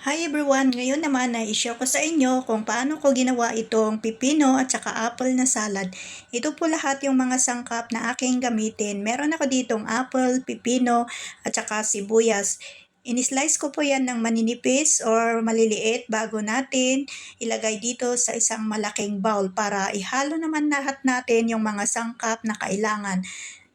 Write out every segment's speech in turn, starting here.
Hi everyone! Ngayon naman ay i-share ko sa inyo kung paano ko ginawa itong pipino at saka apple na salad. Ito po lahat yung mga sangkap na aking gamitin. Meron ako ditong apple, pipino at saka sibuyas. In-slice ko po yan ng maninipis or maliliit bago natin ilagay dito sa isang malaking bowl para ihalo naman lahat natin yung mga sangkap na kailangan.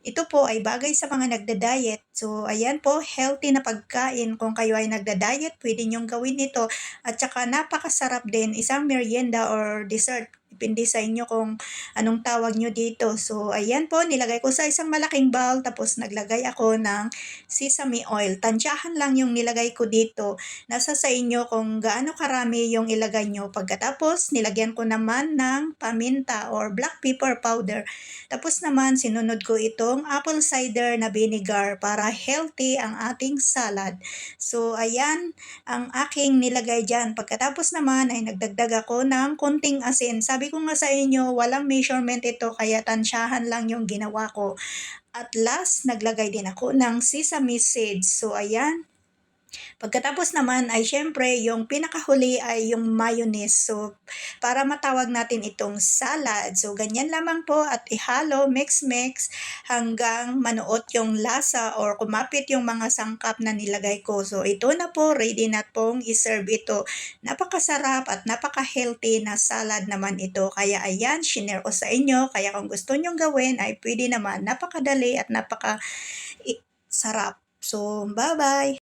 Ito po ay bagay sa mga nagda-diet. So, ayan po, healthy na pagkain. Kung kayo ay nagda-diet, pwede niyong gawin ito. At saka napakasarap din, isang merienda or dessert. Depende sa inyo kung anong tawag nyo dito. So, ayan po, nilagay ko sa isang malaking bowl. Tapos, naglagay ako ng sesame oil. Tansyahan lang yung nilagay ko dito. Nasa sa inyo kung gaano karami yung ilagay nyo. Pagkatapos, nilagyan ko naman ng paminta or black pepper powder. Tapos naman, sinunod ko itong apple cider na vinegar para healthy ang ating salad. So, ayan ang aking nilagay dyan. Pagkatapos naman ay nagdagdag ako ng konting asin. Sabi ko nga sa inyo, walang measurement ito kaya tansyahan lang yung ginawa ko. At last, naglagay din ako ng sesame seeds. So, ayan. Pagkatapos naman ay syempre yung pinakahuli ay yung mayonnaise. So, para matawag natin itong salad. So, ganyan lamang po at ihalo, mix-mix hanggang manuot yung lasa or kumapit yung mga sangkap na nilagay ko. So, ito na po, ready na pong iserve ito. Napakasarap at napaka-healthy na salad naman ito. Kaya ayan, shinare ko sa inyo. Kaya kung gusto nyong gawin ay pwede naman. Napakadali at napaka sarap. So, bye-bye!